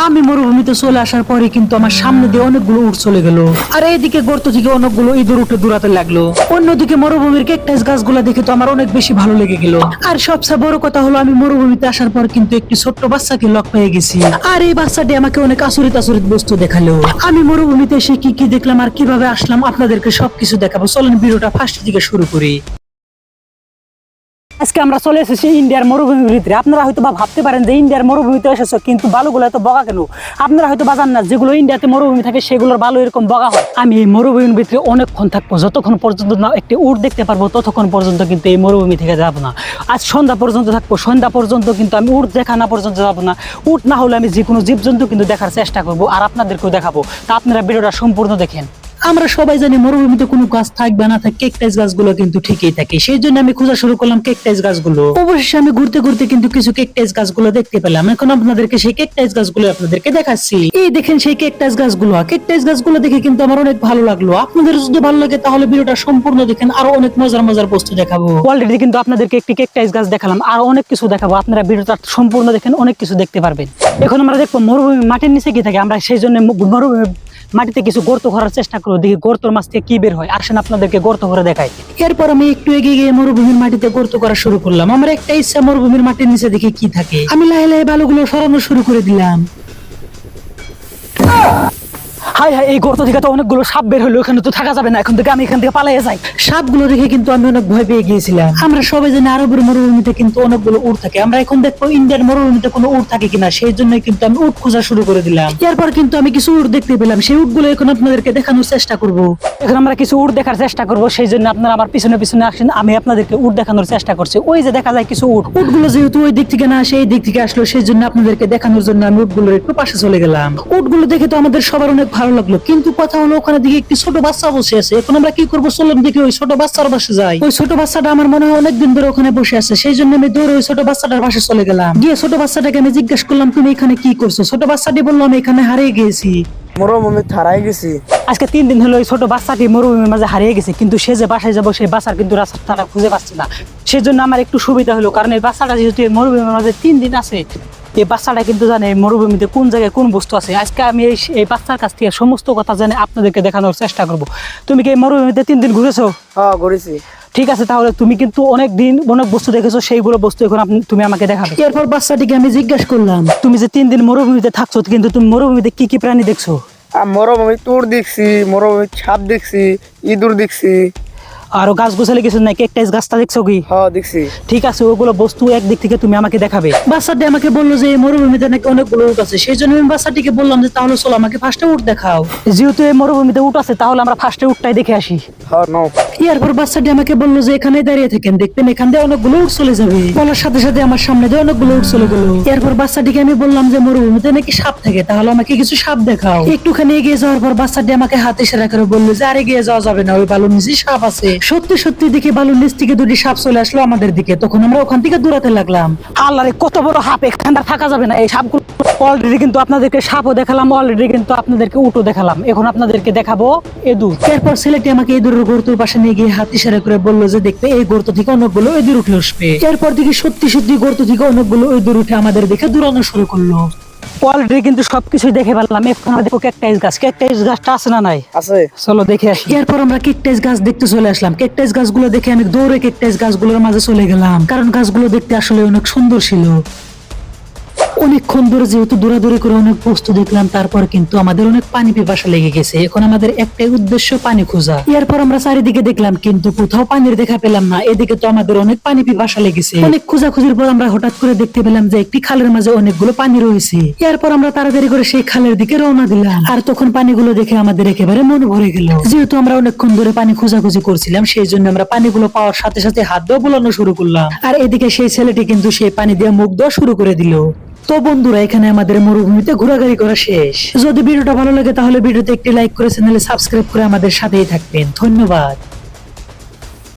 আমি মরুভূমিতে চলে আসার পরে কিন্তু আমার সামনে দিয়ে অনেকগুলো উট চলে গেল, আর এইদিকে গর্ত থেকে অনেকগুলো ইঁদুর উঠে দৌড়াতে লাগলো। অন্যদিকে মরুভূমির ক্যাকটাস গাছগুলো দেখে তো আমার অনেক বেশি ভালো লেগে গেল। আর সবচেয়ে বড় কথা হলো আমি মরুভূমিতে আসার পর কিন্তু একটি ছোট্ট বাচ্চাকে লক পেয়ে গেছি, আর এই বাচ্চাটি আমাকে অনেক আচরিত আচরিত বস্তু দেখালো। আমি মরুভূমিতে এসে কি কি দেখলাম আর কিভাবে আসলাম আপনাদেরকে সবকিছু দেখাবো। চলেন ভিডিওটা ফার্স্ট থেকে শুরু করি। আজকে আমরা চলে এসেছি ইন্ডিয়ার মরুভূমির ভিতরে। আপনারা হয়তো বা ভাবতে পারেন যে ইন্ডিয়ার মরুভূমিতে এসেছো, কিন্তু বালুগুলো এত বগা কেন? আপনারা হয়তো বা জানেন না, যেগুলো ইন্ডিয়াতে মরুভূমি থাকে সেগুলোর বালু এরকম বগা হয়। আমি এই মরুভূমির ভিতরে অনেকক্ষণ থাকবো, যতক্ষণ পর্যন্ত না একটি উট দেখতে পারবো ততক্ষণ পর্যন্ত কিন্তু এই মরুভূমি থেকে যাবো না। আজ সন্ধ্যা পর্যন্ত থাকবো, সন্ধ্যা পর্যন্ত কিন্তু আমি উট দেখা না পর্যন্ত যাবো না। উট না হলে আমি যে কোনো জীবজন্তু কিন্তু দেখার চেষ্টা করবো, আর আপনাদেরকেও দেখাবো। তা আপনারা ভিডিওটা সম্পূর্ণ দেখেন। আমরা সবাই জানি মরুভূমিতে কোনো গাছ থাকবে না থাকে, ক্যাকটাস গাছগুলো কিন্তু ঠিকই থাকে। সেই জন্য আমি খোঁজা শুরু করলাম ক্যাকটাস গাছগুলো। অবশেষে আমি ঘুরতে ঘুরতে কিন্তু কিছু ক্যাকটাস গাছগুলো দেখতে পেলাম। এখন আপনাদেরকে সেই ক্যাকটাস গাছগুলো আপনাদেরকে দেখাচ্ছি। এই দেখেন সেই ক্যাকটাস গাছগুলো। ক্যাকটাস গাছগুলো দেখে কিন্তু আমার অনেক ভালো লাগলো। আপনাদের যদি ভালো লাগে তাহলে ভিডিওটা সম্পূর্ণ দেখেন, আরো অনেক মজার মজার বস্তু দেখাবো। অলরেডি কিন্তু আপনাদেরকে একটি ক্যাকটাস গাছ দেখালাম, আরো অনেক কিছু দেখাবো। আপনারা ভিডিওটা সম্পূর্ণ দেখেন, অনেক কিছু দেখতে পারবেন। এখন আমরা দেখবো মরুভূমি মাটির নিচে কি থাকে। আমরা সেই জন্য মরুভূমি মাটিতে কিছু গর্ত করার চেষ্টা করবো, দেখি গর্তর মাছ থেকে কি বের হয়। আসেন আপনাদেরকে গর্ত করে দেখাই। এরপর আমি একটু এগিয়ে গিয়ে মরুভূমির মাটিতে গর্ত করা শুরু করলাম। আমার একটা ইচ্ছা মরুভূমির মাটির নিচে দেখি কি থাকে। আমি লাহে লাহে বালুগুলো সরানো শুরু করে দিলাম। হাই হাই, এই গর্ত থেকে তো অনেকগুলো সাপ বের হলো, এখানে তো থাকা যাবে না। এখন থেকে আমি এখান থেকে পালিয়ে যাই। সাপগুলো দেখে কিন্তু আমি অনেক ভয় পেয়ে গিয়েছিলাম। আমরা সবাই জানি আরবের মরুভূমিতে কিন্তু অনেকগুলো উট থাকে। আমরা এখন দেখবো ইন্ডিয়ার মরুভূমিতে কোনো উট থাকে কিনা, সেই জন্য কিন্তু আমি উট খোঁজা শুরু করে দিলাম। এরপর কিন্তু আমি কিছু উট দেখতে পেলাম, সেই উটগুলো এখন আপনাদেরকে দেখানোর চেষ্টা করব। এখন আমরা কিছু উট দেখার চেষ্টা করব, সেই জন্য আপনারা আমার পিছনে পিছনে আসেন। আমি আপনাদেরকে উট দেখানোর চেষ্টা করছি। ওই যে দেখা যায় কিছু উট, উটগুলো যেহেতু ওই দিক থেকে না আসে এই দিক থেকে আসলো, সেই জন্য আপনাদেরকে দেখানোর জন্য আমি উটগুলোর একটু পাশে চলে গেলাম। উটগুলো দেখে তো আমাদের সবার অনেক ভালো লাগলো, কিন্তু কথা হলো ওখানে দিকে একটি ছোট বাচ্চা বসে আছে। এখন আমরা কি করবো, চলুন দেখি ওই ছোট বাচ্চার পাশে যাই। ওই ছোট বাচ্চাটা আমার মনে হয় অনেকদিন ধরে ওখানে বসে আছে, সেই জন্য আমি দৌড়ে ওই ছোট বাচ্চাটার পাশে চলে গেলাম। গিয়ে ছোট বাচ্চাটাকে আমি জিজ্ঞাসা করলাম, তুমি এখানে কি করছো? ছোট বাচ্চাটি বললো, আমি এখানে হারিয়ে গিয়েছি। মরুভূমি হারাই গেছি। আজকে 3 দিন হলো ওই ছোট বাচ্চাটি মরুভূমির মাঝে হারিয়ে গেছে, কিন্তু সে যে বাসায় যাবো সেই বাচ্চার কিন্তু রাস্তাটা খুঁজে পাচ্ছে না। সেই জন্য আমার একটু সুবিধা হলো, কারণ এই বাচ্চাটা যেহেতু মরুভূমির মাঝে 3 দিন আছে, এই বাচ্চাটা কিন্তু জানে মরুভূমিতে কোন জায়গায় কোন বস্তু আছে। আজকে আমি এই বাচ্চার কাছ থেকে সমস্ত কথা জানে আপনাদেরকে দেখানোর চেষ্টা করব। তুমি কি এই মরুভূমিতে 3 দিন ঘুরেছো? হ্যাঁ ঘুরেছি। ঠিক আছে, তাহলে তুমি কিন্তু অনেক দিন অনেক বস্তু দেখেছো, সেইগুলো বস্তু এখন তুমি আমাকে দেখাবে। এরপর বাচ্চাটিকে আমি জিজ্ঞাসা করলাম, তুমি যে 3 দিন মরুভূমিতে থাকছো, কিন্তু তুমি মরুভূমিতে কি কি প্রাণী দেখছো? মরুভূমি তুর দেখছি, মরুভূমি সাপ দেখছি, ইঁদুর দেখছি। আরো গাছ গোছালে কিছু নাই, ক্যাকটাস গাছটা দেখছো কি? হ্যাঁ দেখছি। ঠিক আছে, ওগুলো বস্তু একদিক থেকে তুমি আমাকে দেখাবে। বাচ্চাটি আমাকে বললো যে এই মরুভূমিতে নাকি অনেকগুলো উট আছে, সেই জন্য আমি বাচ্চাটিকে বললাম যে তাহলে চলো আমাকে ফার্স্টে উট দেখাও। যেহেতু এই মরুভূমিতে উট আছে, তাহলে আমরা ফার্স্টে উটটাই দেখে আসি। হ্যাঁ নাও। এরপর বাচ্চাটি আমাকে বললো যে এখানে দাঁড়িয়ে থাকেন, দেখবেন এখান দিয়ে অনেকগুলো উট চলে যাবে। বলার সাথে সাথে আমার সামনে দিয়ে অনেকগুলো উট চলে গেল। এরপর বাচ্চাটিকে আমি বললাম যে মরুভূমিতে নাকি সাপ থাকে, তাহলে আমাকে কিছু সাপ দেখাও। একটুখানি এগিয়ে যাওয়ার পর বাচ্চাটি আমাকে হাতে ইশারা করে বললো যে আর এগিয়ে যাওয়া যাবে না, ওই বালুর নিচে সাপ আছে। সত্যি সত্যি দেখি বালুর নিচ থেকে 2টি সাপ চলে আসলো আমাদের দিকে। তখন আমরা ওখান থেকে দৌড়াতে লাগলাম। আল্লাহ রে, কত বড় সাপ! এখানটা থাকা যাবে না। এই সাপগুলো অলরেডি কিন্তু আপনাদেরকে সাপও দেখালাম, অলরেডি কিন্তু আপনাদেরকে উটও দেখালাম। এখন আপনাদেরকে দেখাবো ইঁদুর। এরপর ছেলেটি আমাকে ইঁদুরের গর্তের পাশে নিয়ে গিয়ে হাত ইশারা করে বললো যে দেখবে এই গর্ত থেকে অনেকগুলো ইঁদুর উঠে আসবে। এরপর দেখি সত্যি সত্যি গর্ত থেকে অনেকগুলো ইঁদুর উঠে আমাদের দিকে দৌড়ানো শুরু করলো। অলরেডি কিন্তু সবকিছুই দেখে ফেললাম। এখন আমরা দেখো ক্যাকটাস গাছ। ক্যাকটাস গাছটা আছে না নাই? আছে। চলো দেখে আসি। এরপর আমরা ক্যাকটাস গাছ দেখতে চলে আসলাম। ক্যাকটাস গাছগুলো দেখে আমি দৌড়ে ক্যাকটাস গাছগুলোর মাঝে চলে গেলাম, কারণ গাছগুলো দেখতে আসলে অনেক সুন্দর ছিল। অনেকক্ষণ ধরে যেহেতু দৌড়াদৌড়ি করে অনেক বস্তু দেখলাম, তারপর কিন্তু আমাদের অনেক পানি পিপাসা লেগে গেছে। এখন আমাদের একটাই উদ্দেশ্য, পানি খোঁজা। এরপর আমরা চারিদিকে দেখলাম, কিন্তু কোথাও পানির দেখা পেলাম না। এদিকে তো আমাদের অনেক পানি পিপাসা লেগেছে। অনেক খোঁজাখুঁজির পর আমরা হঠাৎ করে দেখতে পেলাম যে একটি খালের মাঝে অনেকগুলো পানি রয়েছে। এরপর আমরা তাড়াতাড়ি করে সেই খালের দিকে রওনা দিলাম। আর তখন পানিগুলো দেখে আমাদের একেবারে মন ভরে গেল। যেহেতু আমরা অনেকক্ষণ ধরে পানি খোঁজাখুঁজি করছিলাম, সেই জন্য আমরা পানিগুলো পাওয়ার সাথে সাথে হাত দিয়ে বোলানো শুরু করলাম। আর এদিকে সেই ছেলেটি কিন্তু সেই পানি দিয়ে মুখ দেওয়া শুরু করে দিল। তো বন্ধুরা, এখানে আমাদের মরুভূমিতে ঘোরাঘুরি করা শেষ। যদি ভিডিওটা ভালো লাগে তাহলে ভিডিওতে একটি লাইক করে চ্যানেলে সাবস্ক্রাইব করে আমাদের সাথেই থাকবেন। ধন্যবাদ।